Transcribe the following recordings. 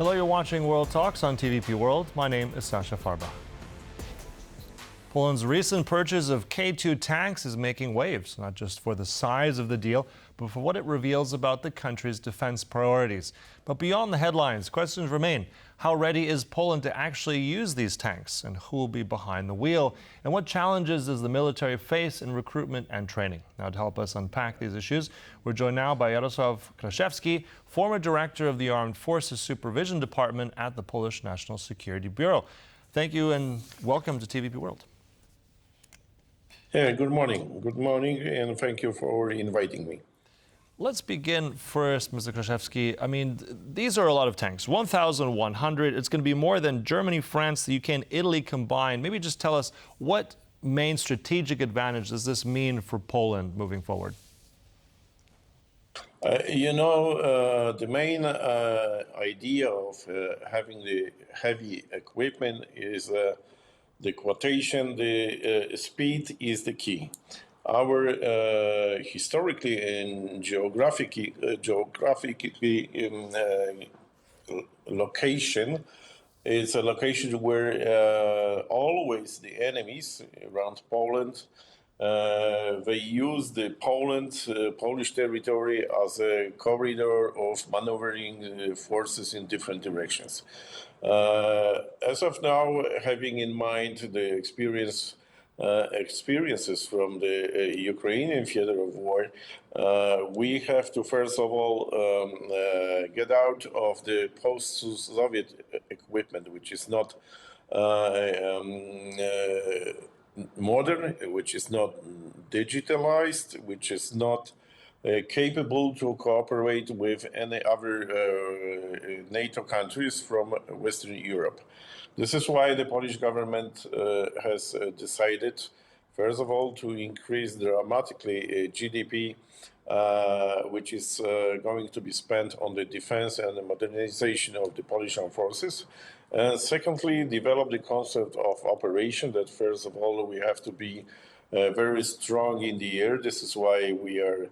Hello, you're watching World Talks on TVP World. My name is Sasha Farba. Poland's recent purchase of K2 tanks is making waves, not just for the size of the deal, but for what it reveals about the country's defense priorities. But beyond the headlines, questions remain. How ready is Poland to actually use these tanks? And who will be behind the wheel? And what challenges does the military face in recruitment and training? Now, to help us unpack these issues, we're joined now by Jarosław Kraszewski, former director of the Armed Forces Supervision Department at the Polish National Security Bureau. Thank you and welcome to TVP World. Yeah, good morning. Good morning, and thank you for inviting me. Let's begin first, Mr. Kraszewski. I mean, these are a lot of tanks, 1,100. It's going to be more than Germany, France, the UK, and Italy combined. Maybe just tell us what main strategic advantage does this mean for Poland moving forward? The main idea of having the heavy equipment is the quotation, the speed is the key. Our historically and geographically location is a location where always the enemies around Poland they use the Polish territory as a corridor of maneuvering forces in different directions. As of now, having in mind the experiences from the Ukrainian theater of war, we have to first of all get out of the post-Soviet equipment, which is not modern, which is not digitalized, which is not capable to cooperate with any other NATO countries from Western Europe. This is why the Polish government has decided, first of all, to increase dramatically GDP, which is going to be spent on the defense and the modernization of the Polish armed forces. And secondly, develop the concept of operation that, first of all, we have to be very strong in the air. This is why we are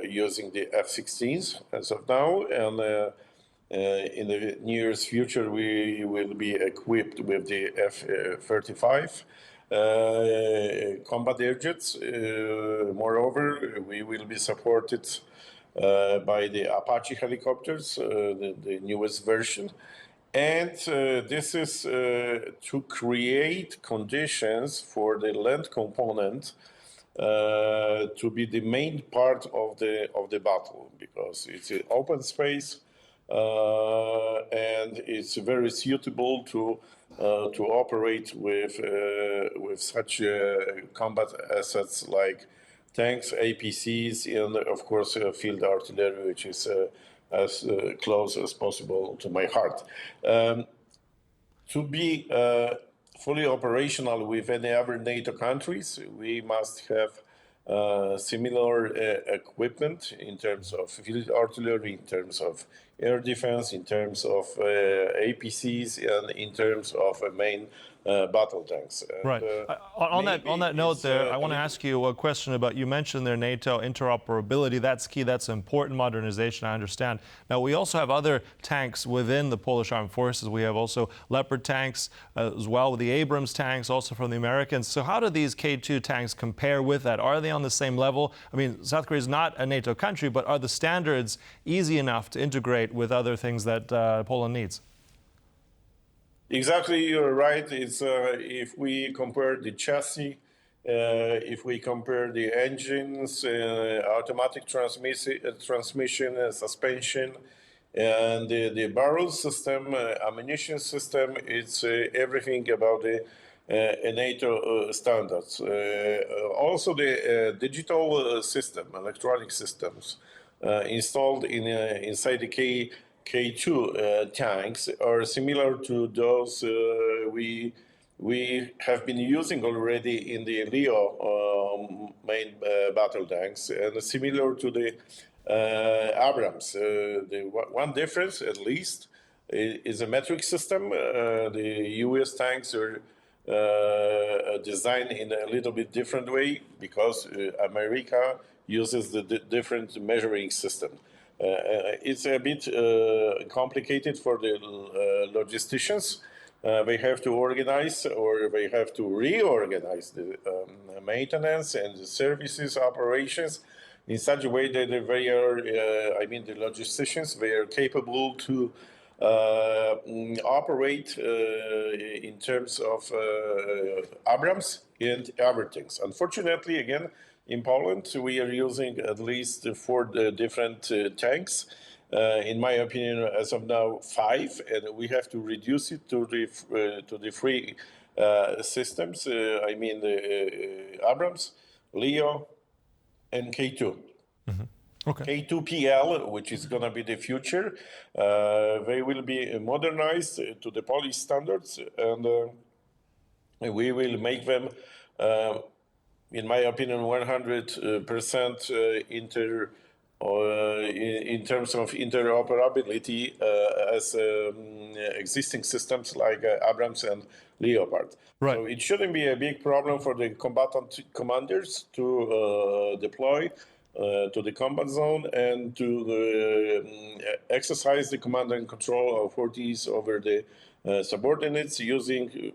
using the F-16s as of now. And in the nearest future, we will be equipped with the F-35 combat air jets. Moreover, we will be supported by the Apache helicopters, the newest version. And this is to create conditions for the land component to be the main part of the battle, because it's an open space and it's very suitable to operate with such combat assets like tanks, APCs, and of course field artillery, which is as close as possible to my heart. To be fully operational with any other NATO countries, we must have similar equipment in terms of field artillery, in terms of air defense, in terms of APCs, and in terms of main battle tanks. Right. On that note there, I want to ask you a question about, you mentioned there NATO interoperability. That's key. That's important. Modernization, I understand. Now, we also have other tanks within the Polish Armed Forces. We have also Leopard tanks as well, with the Abrams tanks, also from the Americans. So how do these K2 tanks compare with that? Are they on the same level? I mean, South Korea is not a NATO country, but are the standards easy enough to integrate with other things that Poland needs? Exactly, you're right. It's if we compare the chassis, if we compare the engines, automatic transmission, suspension, and the barrel system, ammunition system, it's everything about the NATO standards. Also, the digital system, electronic systems installed inside the K2 tanks are similar to those we have been using already in the Leo main battle tanks, and similar to the Abrams. The one difference, at least, is a metric system. The US tanks are designed in a little bit different way because America uses the different measuring system. It's a bit complicated for the logisticians. They have to organize or they have to reorganize the maintenance and the services operations in such a way that they are, the logisticians, they are capable to operate in terms of Abrams and other things. Unfortunately, again, in Poland, we are using at least 4 different tanks. In my opinion, as of now, 5, and we have to reduce it to the 3 systems. The Abrams, Leo, and K2. Okay. K2PL, which is going to be the future, they will be modernized to the Polish standards, and we will make them, in my opinion, 100% in terms of interoperability as existing systems like Abrams and Leopard. Right. So it shouldn't be a big problem for the combatant commanders to deploy to the combat zone and to exercise the command and control authorities over the subordinates using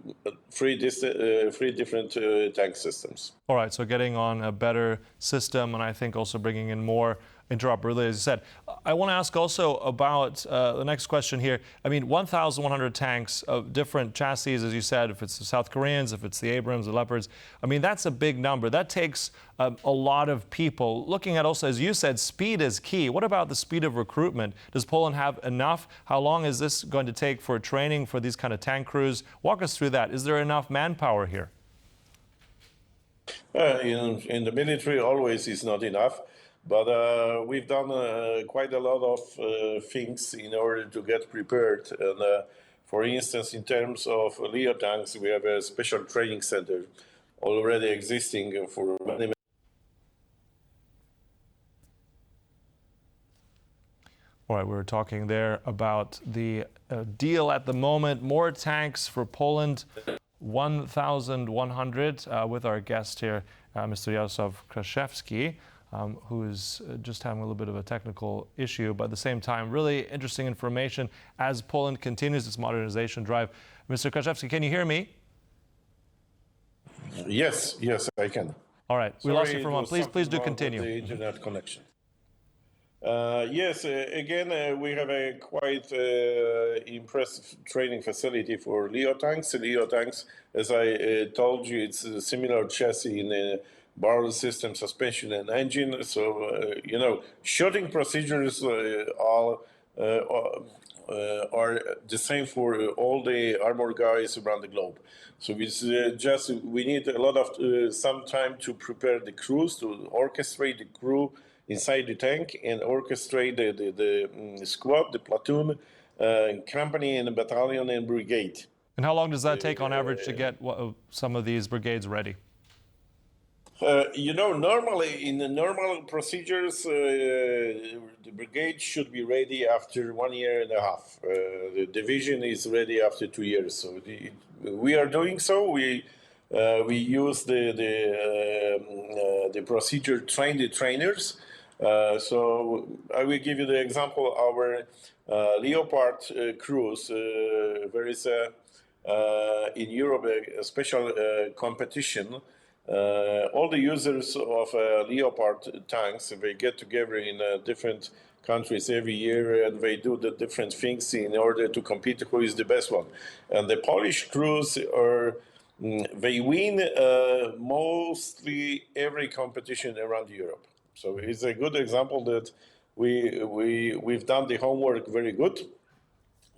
3 different tank systems. All right, so getting on a better system, and I think also bringing in more interoperability, as you said. I want to ask also about the next question here. 1,100 tanks of different chassis, as you said, if it's the South Koreans, if it's the Abrams, the Leopards. That's a big number. That takes a lot of people. Looking at also, as you said, speed is key. What about the speed of recruitment? Does Poland have enough? How long is this going to take for training for these kind of tank crews? Walk us through that. Is there enough manpower here? In the military, always is not enough. But we've done quite a lot of things in order to get prepared. And for instance, in terms of Leo tanks, we have a special training center already existing for many. All right, we were talking there about the deal at the moment. More tanks for Poland, 1,100, with our guest here, Mr. Jarosław Kraszewski. Who is just having a little bit of a technical issue, but at the same time, really interesting information as Poland continues its modernization drive. Mr. Kraszewski, can you hear me? Yes, I can. All right, we lost you for a moment. Please do continue. The internet connection. Yes, again, we have a quite impressive training facility for Leo tanks. Leo tanks, as I told you, it's a similar chassis in barrel system, suspension, and engine. So, shooting procedures are the same for all the armored guys around the globe. So it's we need a lot of some time to prepare the crews, to orchestrate the crew inside the tank and orchestrate the squad, the platoon, company, and battalion and brigade. And how long does that take on average to get some of these brigades ready? Normally in the normal procedures, the brigade should be ready after 1.5 years. The division is ready after 2 years. So we are doing so. We use the procedure, train the trainers. So I will give you the example. Our Leopard crews. There is in Europe a special competition. All the users of Leopard tanks, they get together in different countries every year, and they do the different things in order to compete who is the best one. And the Polish crews they win mostly every competition around Europe. So it's a good example that we've done the homework very good.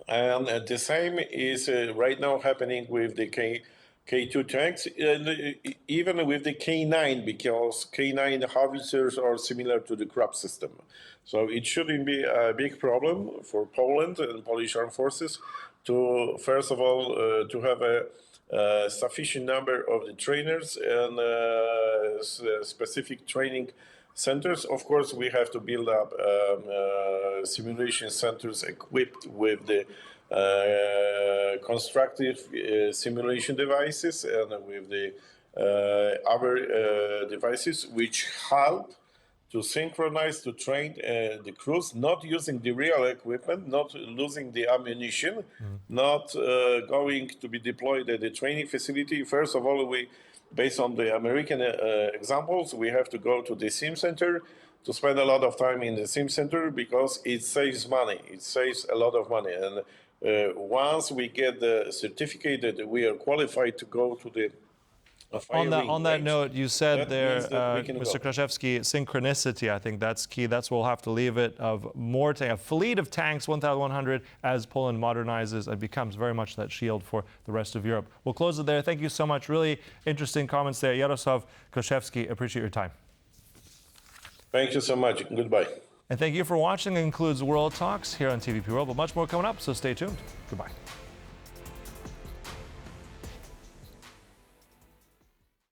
And the same is right now happening with the K2 tanks, and even with the K9, because K9 howitzers are similar to the Krab system. So it shouldn't be a big problem for Poland and Polish armed forces to, first of all, to have a sufficient number of the trainers and specific training centers. Of course, we have to build up simulation centers equipped with the constructive simulation devices and with the other devices which help to synchronize, to train the crews, not using the real equipment, not losing the ammunition, not going to be deployed at the training facility. First of all, based on the American examples, we have to go to the sim center to spend a lot of time in the sim center because it saves money. It saves a lot of money. And once we get the certificate that we are qualified to go to the on that note, you said there, go. Mr. Kraszewski, synchronicity, I think that's key. That's where we'll have to leave it, of more a fleet of tanks, 1,100, as Poland modernizes and becomes very much that shield for the rest of Europe. We'll close it there. Thank you so much. Really interesting comments there. Jarosław Kraszewski, appreciate your time. Thank you so much. Goodbye. And thank you for watching. It concludes World Talks here on TVP World, but much more coming up, so stay tuned. Goodbye.